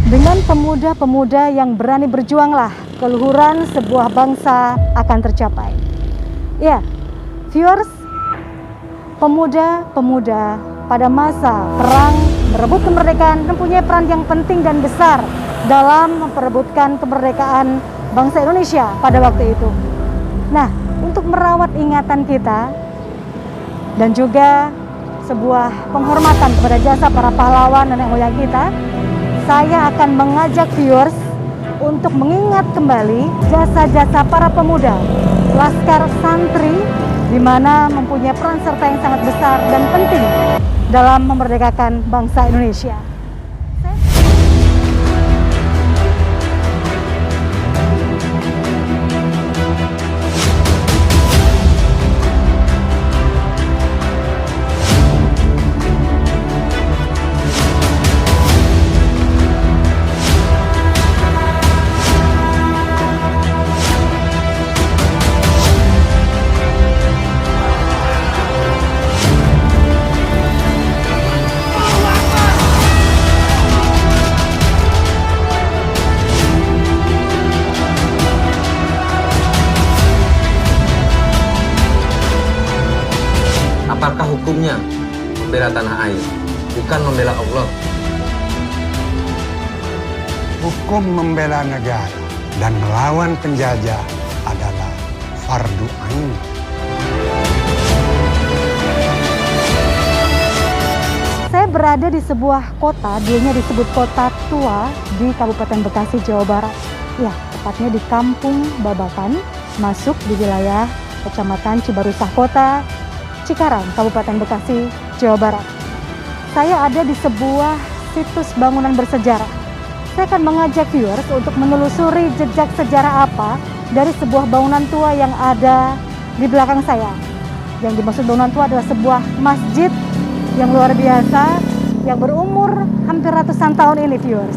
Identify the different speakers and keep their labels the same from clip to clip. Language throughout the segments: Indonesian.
Speaker 1: Dengan pemuda-pemuda yang berani berjuanglah, keluhuran sebuah bangsa akan tercapai. Ya, viewers, pemuda-pemuda pada masa perang merebut kemerdekaan mempunyai peran yang penting dan besar dalam memperebutkan kemerdekaan bangsa Indonesia pada waktu itu. Nah, untuk merawat ingatan kita dan juga sebuah penghormatan kepada jasa para pahlawan dan nenek moyang kita, saya akan mengajak viewers untuk mengingat kembali jasa-jasa para pemuda Laskar Santri, di mana mempunyai peran serta yang sangat besar dan penting dalam memerdekakan bangsa Indonesia.
Speaker 2: Apakah hukumnya membela tanah air, bukan membela Allah?
Speaker 3: Hukum membela negara dan melawan penjajah adalah fardu ain.
Speaker 1: Saya berada di sebuah kota, dulunya disebut Kota Tua di Kabupaten Bekasi, Jawa Barat. Ya, tepatnya di Kampung Babakan, masuk di wilayah Kecamatan Cibarusah Kota, Cikarang, Kabupaten Bekasi, Jawa Barat. Saya ada di sebuah situs bangunan bersejarah. Saya akan mengajak viewers untuk menelusuri jejak sejarah apa dari sebuah bangunan tua yang ada di belakang saya. Yang dimaksud bangunan tua adalah sebuah masjid yang luar biasa, yang berumur hampir ratusan tahun ini, viewers.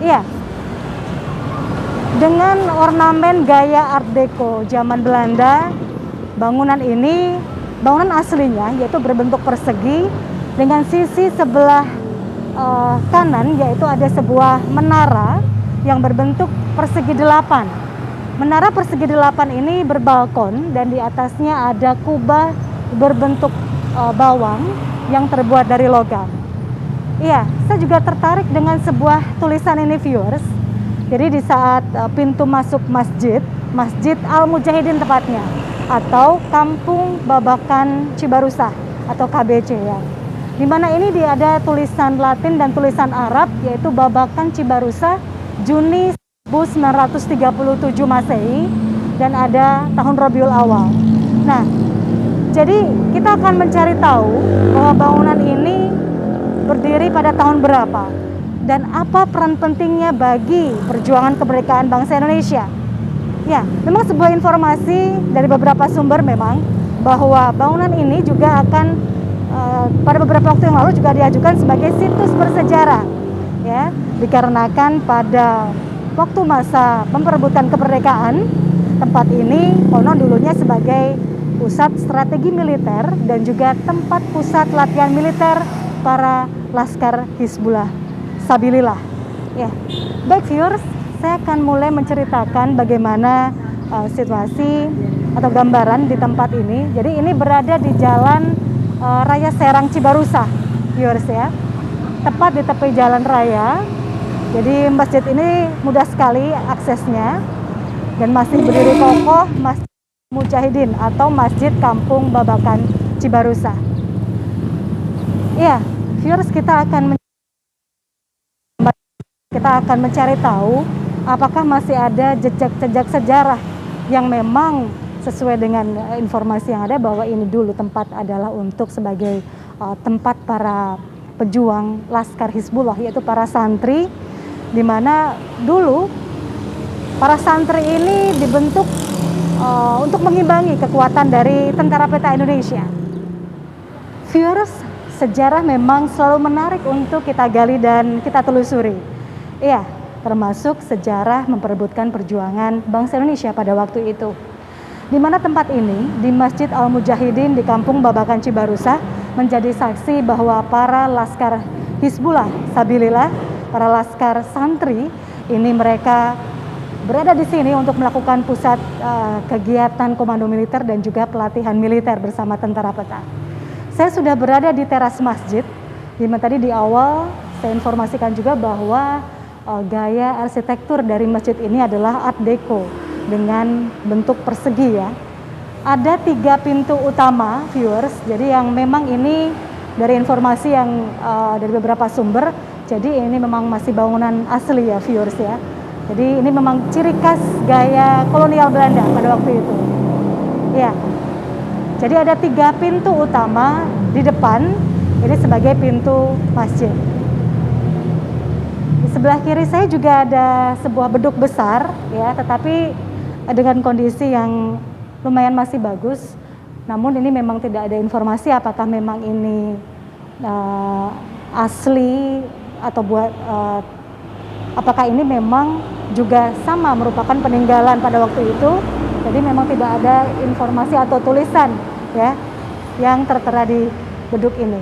Speaker 1: Iya, dengan ornamen gaya Art Deco zaman Belanda, bangunan aslinya yaitu berbentuk persegi dengan sisi sebelah kanan yaitu ada sebuah menara yang berbentuk persegi 8. Menara persegi 8 ini berbalkon dan di atasnya ada kubah berbentuk bawang yang terbuat dari logam. Iya, saya juga tertarik dengan sebuah tulisan ini, viewers. Jadi di saat pintu masuk Masjid Al-Mujahidin tepatnya, atau Kampung Babakan Cibarusah atau KBC ya. Di mana ini ada tulisan Latin dan tulisan Arab yaitu Babakan Cibarusah Juni 1937 Masehi dan ada tahun Rabiul Awal. Nah, jadi kita akan mencari tahu bahwa bangunan ini berdiri pada tahun berapa dan apa peran pentingnya bagi perjuangan kemerdekaan bangsa Indonesia. Ya, memang sebuah informasi dari beberapa sumber memang bahwa bangunan ini juga akan pada beberapa waktu yang lalu juga diajukan sebagai situs bersejarah, ya, dikarenakan pada waktu masa memperebutkan kemerdekaan tempat ini konon dulunya sebagai pusat strategi militer dan juga tempat pusat latihan militer para Laskar Hizbullah Sabilillah. Ya, baik viewers. Saya akan mulai menceritakan bagaimana situasi atau gambaran di tempat ini. Jadi ini berada di Jalan Raya Serang Cibarusah, viewers ya. Tepat di tepi jalan raya. Jadi masjid ini mudah sekali aksesnya dan masih berdiri kokoh Masjid Mujahidin atau Masjid Kampung Babakan Cibarusah. Iya, viewers, kita akan mencari tahu apakah masih ada jejak-jejak sejarah yang memang sesuai dengan informasi yang ada bahwa ini dulu tempat adalah untuk sebagai tempat para pejuang Laskar Hizbullah, yaitu para santri, di mana dulu para santri ini dibentuk untuk mengimbangi kekuatan dari Tentara Peta Indonesia. Viewers, sejarah memang selalu menarik untuk kita gali dan kita telusuri. Iya, termasuk sejarah memperebutkan perjuangan bangsa Indonesia pada waktu itu. Di mana tempat ini, di Masjid Al-Mujahidin di Kampung Babakan Cibarusah, menjadi saksi bahwa para Laskar Hizbullah Sabilillah para laskar santri ini mereka berada di sini untuk melakukan pusat kegiatan komando militer dan juga pelatihan militer bersama tentara peta. Saya sudah berada di teras masjid, di mana tadi di awal saya informasikan juga bahwa gaya arsitektur dari masjid ini adalah Art Deco dengan bentuk persegi ya. Ada 3 pintu utama, viewers. Jadi yang memang ini dari informasi yang dari beberapa sumber, jadi ini memang masih bangunan asli ya, viewers ya. Jadi ini memang ciri khas gaya kolonial Belanda pada waktu itu. Ya. Jadi ada 3 pintu utama di depan, ini sebagai pintu masjid. Di sebelah kiri saya juga ada sebuah beduk besar ya, tetapi dengan kondisi yang lumayan masih bagus. Namun ini memang tidak ada informasi apakah memang ini asli atau apakah ini memang juga sama merupakan peninggalan pada waktu itu. Jadi memang tidak ada informasi atau tulisan ya yang tertera di beduk ini.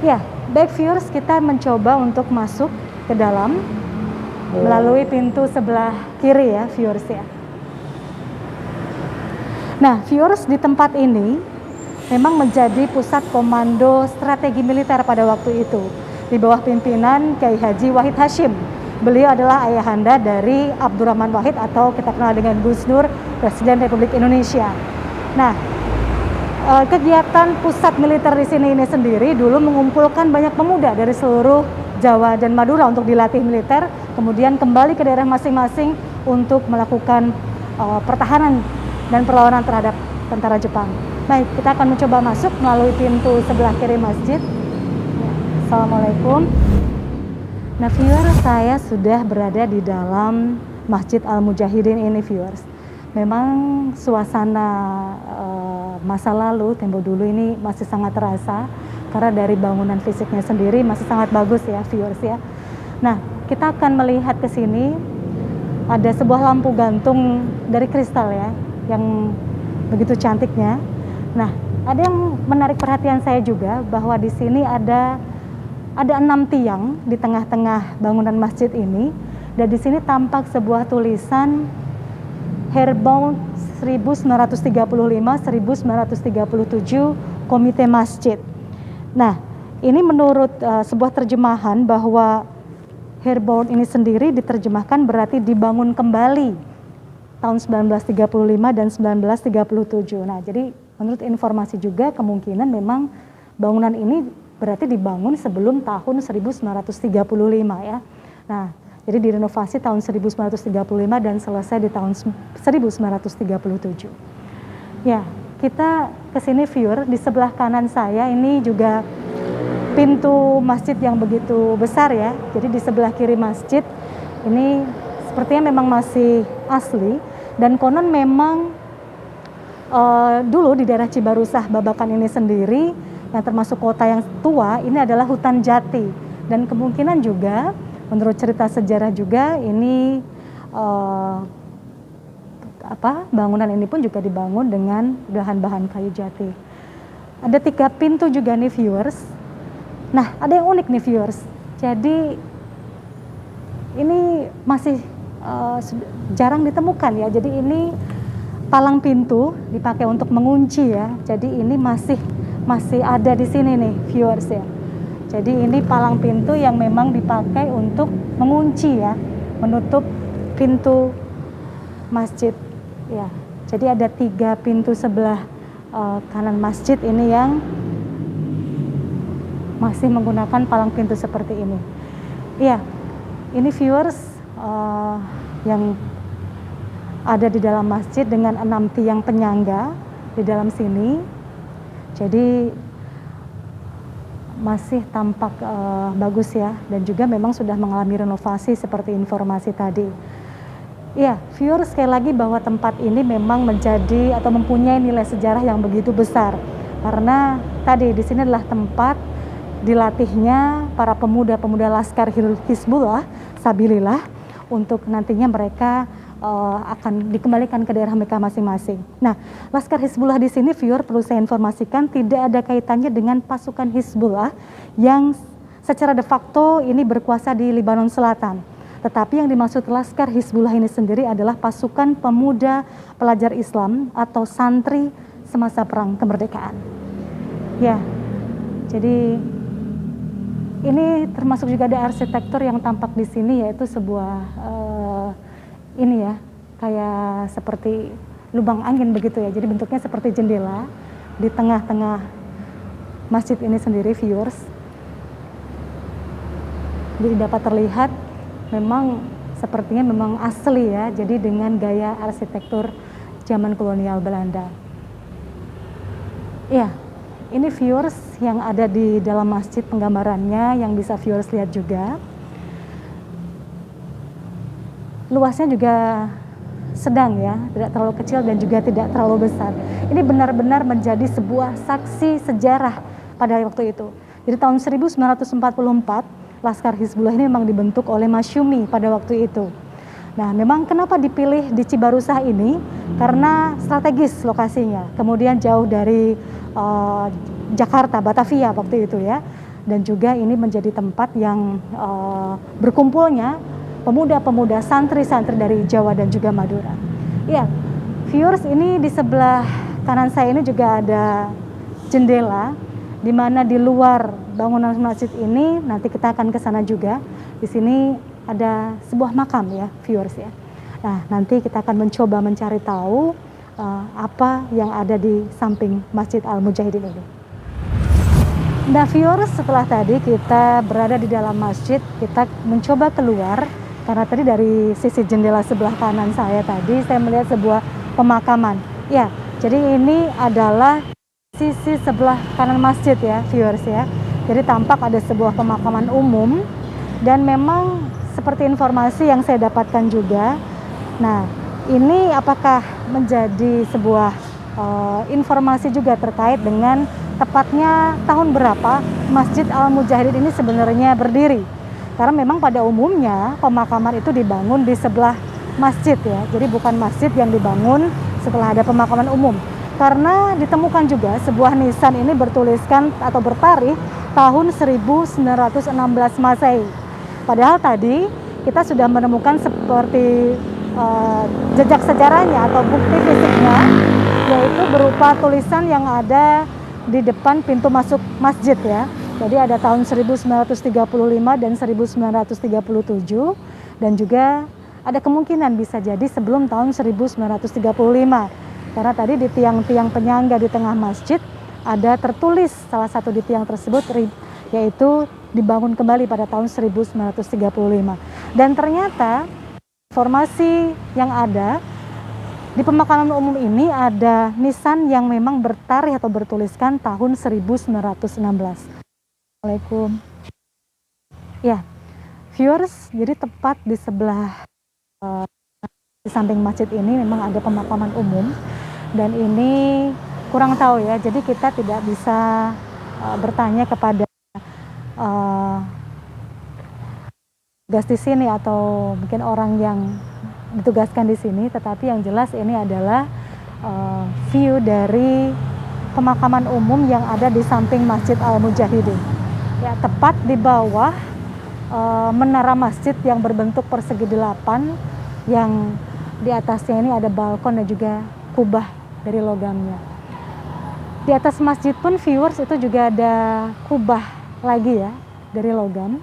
Speaker 1: Ya, baik viewers, kita mencoba untuk masuk ke dalam melalui pintu sebelah kiri ya, viewers ya. Nah, viewers, di tempat ini memang menjadi pusat komando strategi militer pada waktu itu di bawah pimpinan Kiai Haji Wahid Hasyim. Beliau adalah ayahanda dari Abdurrahman Wahid atau kita kenal dengan Gus Dur, Presiden Republik Indonesia. Nah, kegiatan pusat militer di sini ini sendiri dulu mengumpulkan banyak pemuda dari seluruh Jawa dan Madura untuk dilatih militer, kemudian kembali ke daerah masing-masing untuk melakukan pertahanan dan perlawanan terhadap tentara Jepang. Baik, kita akan mencoba masuk melalui pintu sebelah kiri masjid. Assalamualaikum. Nah, viewers, saya sudah berada di dalam Masjid Al-Mujahidin ini, viewers. Memang suasana masa lalu, tempo dulu ini masih sangat terasa karena dari bangunan fisiknya sendiri masih sangat bagus ya, viewers ya. Nah, kita akan melihat ke sini ada sebuah lampu gantung dari kristal ya, yang begitu cantiknya. Nah, ada yang menarik perhatian saya juga bahwa di sini ada 6 tiang di tengah-tengah bangunan masjid ini, dan di sini tampak sebuah tulisan Herbaut 1935-1937 Komite Masjid. Nah, ini menurut sebuah terjemahan bahwa Herbaut ini sendiri diterjemahkan berarti dibangun kembali tahun 1935 dan 1937. Nah, jadi menurut informasi juga kemungkinan memang bangunan ini berarti dibangun sebelum tahun 1935 ya. Nah, jadi direnovasi tahun 1935 dan selesai di tahun 1937. Ya, kita ke sini viewer, di sebelah kanan saya ini juga pintu masjid yang begitu besar ya. Jadi di sebelah kiri masjid ini sepertinya memang masih asli, dan konon memang dulu di daerah Cibarusah Babakan ini sendiri yang termasuk kota yang tua ini adalah hutan jati, dan kemungkinan juga menurut cerita sejarah juga ini bangunan ini pun juga dibangun dengan bahan-bahan kayu jati. Ada 3 pintu juga nih viewers. Nah, ada yang unik nih viewers. Jadi ini masih jarang ditemukan ya. Jadi ini palang pintu dipakai untuk mengunci ya. Jadi ini masih ada di sini nih viewers ya. Jadi ini palang pintu yang memang dipakai untuk mengunci ya, menutup pintu masjid ya. Jadi ada 3 pintu sebelah kanan masjid ini yang masih menggunakan palang pintu seperti ini. Iya, ini viewers yang ada di dalam masjid dengan 6 tiang penyangga di dalam sini. Jadi masih tampak bagus ya, dan juga memang sudah mengalami renovasi seperti informasi tadi. Ya, viewers, sekali lagi bahwa tempat ini memang menjadi atau mempunyai nilai sejarah yang begitu besar, karena tadi di sini adalah tempat dilatihnya para pemuda-pemuda Laskar Hizbullah Sabilillah untuk nantinya mereka akan dikembalikan ke daerah mereka masing-masing. Nah, Laskar Hizbullah di sini, viewer, perlu saya informasikan tidak ada kaitannya dengan pasukan Hizbullah yang secara de facto ini berkuasa di Lebanon Selatan. Tetapi yang dimaksud Laskar Hizbullah ini sendiri adalah pasukan pemuda pelajar Islam atau santri semasa perang kemerdekaan. Ya, jadi ini termasuk juga ada arsitektur yang tampak di sini, yaitu sebuah ini ya, kayak seperti lubang angin begitu ya. Jadi bentuknya seperti jendela di tengah-tengah masjid ini sendiri, viewers. Jadi dapat terlihat memang sepertinya memang asli ya, jadi dengan gaya arsitektur zaman kolonial Belanda. Ya, ini viewers yang ada di dalam masjid, penggambarannya yang bisa viewers lihat juga. Luasnya juga sedang ya, tidak terlalu kecil dan juga tidak terlalu besar. Ini benar-benar menjadi sebuah saksi sejarah pada waktu itu. Jadi tahun 1944, Laskar Hizbullah ini memang dibentuk oleh Masyumi pada waktu itu. Nah, memang kenapa dipilih di Cibarusah ini? Karena strategis lokasinya, kemudian jauh dari Jakarta, Batavia waktu itu ya. Dan juga ini menjadi tempat yang berkumpulnya pemuda-pemuda santri-santri dari Jawa dan juga Madura. Ya, viewers, ini di sebelah kanan saya ini juga ada jendela, di mana di luar bangunan masjid ini nanti kita akan ke sana juga. Di sini ada sebuah makam ya, viewers ya. Nah, nanti kita akan mencoba mencari tahu apa yang ada di samping Masjid Al-Mujahidin ini. Nah, viewers, setelah tadi kita berada di dalam masjid, kita mencoba keluar karena tadi dari sisi jendela sebelah kanan saya tadi saya melihat sebuah pemakaman. Ya, jadi ini adalah sisi sebelah kanan masjid ya, viewers ya. Jadi tampak ada sebuah pemakaman umum dan memang seperti informasi yang saya dapatkan juga. Nah, ini apakah menjadi sebuah informasi juga terkait dengan tepatnya tahun berapa Masjid Al-Mujahidin ini sebenarnya berdiri? Karena memang pada umumnya pemakaman itu dibangun di sebelah masjid ya. Jadi bukan masjid yang dibangun setelah ada pemakaman umum. Karena ditemukan juga sebuah nisan ini bertuliskan atau bertarikh tahun 1916 Masehi. Padahal tadi kita sudah menemukan seperti jejak sejarahnya atau bukti fisiknya, yaitu berupa tulisan yang ada di depan pintu masuk masjid ya. Jadi ada tahun 1935 dan 1937 dan juga ada kemungkinan bisa jadi sebelum tahun 1935. Karena tadi di tiang-tiang penyangga di tengah masjid ada tertulis salah satu di tiang tersebut yaitu dibangun kembali pada tahun 1935. Dan ternyata informasi yang ada di pemakaman umum ini ada nisan yang memang bertarikh atau bertuliskan tahun 1916. Assalamualaikum. Ya, viewers, jadi tepat di sebelah di samping masjid ini memang ada pemakaman umum dan ini kurang tahu ya. Jadi kita tidak bisa bertanya kepada tugas di sini atau mungkin orang yang ditugaskan di sini, tetapi yang jelas ini adalah view dari pemakaman umum yang ada di samping Masjid Al-Mujahidin. Ya, tepat di bawah menara masjid yang berbentuk persegi 8 yang di atasnya ini ada balkon dan juga kubah dari logamnya. Di atas masjid pun viewers itu juga ada kubah lagi ya dari logam,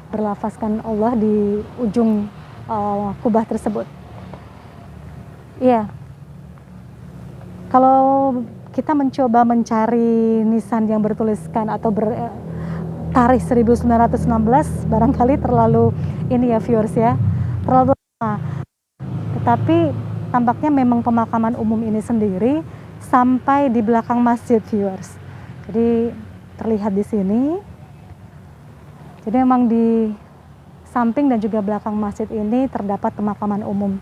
Speaker 1: berlafazkan Allah di ujung kubah tersebut. Iya, kalau kita mencoba mencari nisan yang bertuliskan atau tarikh 1916 barangkali terlalu ini ya viewers ya, terlalu lama. Tetapi tampaknya memang pemakaman umum ini sendiri sampai di belakang masjid viewers. Jadi terlihat di sini. Jadi memang di samping dan juga belakang masjid ini terdapat pemakaman umum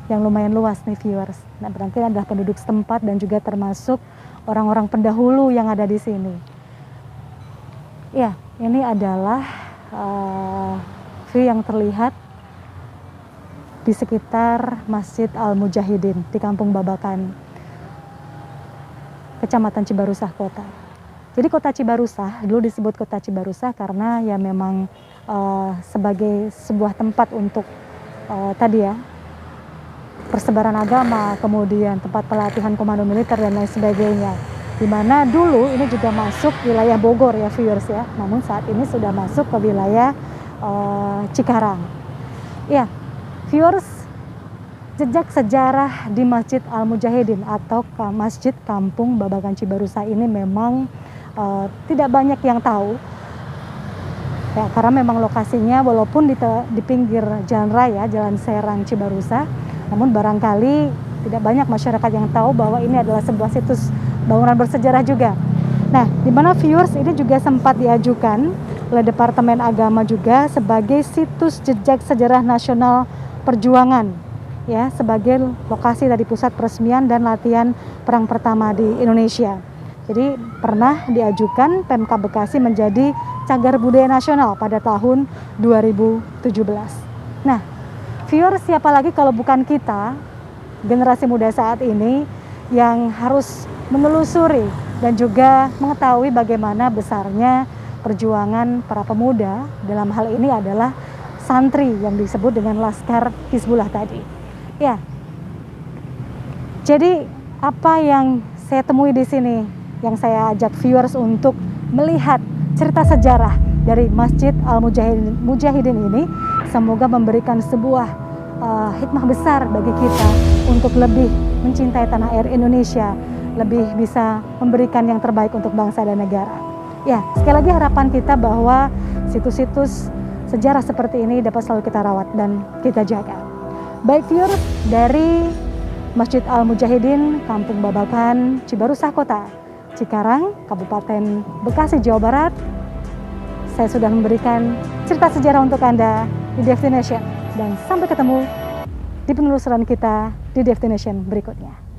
Speaker 1: yang lumayan luas nih viewers. Nah, berarti adalah penduduk setempat dan juga termasuk orang-orang pendahulu yang ada di sini. Ya, ini adalah view yang terlihat di sekitar Masjid Al-Mujahidin di Kampung Babakan, Kecamatan Cibarusah Kota. Jadi kota Cibarusah dulu disebut kota Cibarusah karena ya memang sebagai sebuah tempat untuk tadi ya persebaran agama, kemudian tempat pelatihan komando militer dan lain sebagainya. Di mana dulu ini juga masuk wilayah Bogor ya viewers ya, namun saat ini sudah masuk ke wilayah Cikarang. Ya, viewers, jejak sejarah di Masjid Al-Mujahidin atau Masjid Kampung Babakan Cibarusah ini memang tidak banyak yang tahu. Ya, karena memang lokasinya walaupun di pinggir jalan raya, Jalan Serang Cibarusah, namun barangkali tidak banyak masyarakat yang tahu bahwa ini adalah sebuah situs bangunan bersejarah juga. Nah, di mana viewers ini juga sempat diajukan oleh Departemen Agama juga sebagai situs jejak sejarah nasional perjuangan, ya, sebagai lokasi dari pusat peresmian dan latihan perang pertama di Indonesia. Jadi pernah diajukan Pemkab Bekasi menjadi cagar budaya nasional pada tahun 2017. Nah, viewers, siapa lagi kalau bukan kita, generasi muda saat ini yang harus menelusuri dan juga mengetahui bagaimana besarnya perjuangan para pemuda, dalam hal ini adalah santri yang disebut dengan Laskar Hizbullah tadi. Ya. Jadi apa yang saya temui di sini, yang saya ajak viewers untuk melihat cerita sejarah dari Masjid Al-Mujahidin ini, semoga memberikan sebuah hikmah besar bagi kita untuk lebih mencintai tanah air Indonesia, lebih bisa memberikan yang terbaik untuk bangsa dan negara. Ya, sekali lagi harapan kita bahwa situs-situs sejarah seperti ini dapat selalu kita rawat dan kita jaga. Baik viewers, dari Masjid Al-Mujahidin, Kampung Babakan, Cibarusah Kota, Cikarang, Kabupaten Bekasi, Jawa Barat, saya sudah memberikan cerita sejarah untuk Anda di Destination. Dan sampai ketemu di penelusuran kita di Destination berikutnya.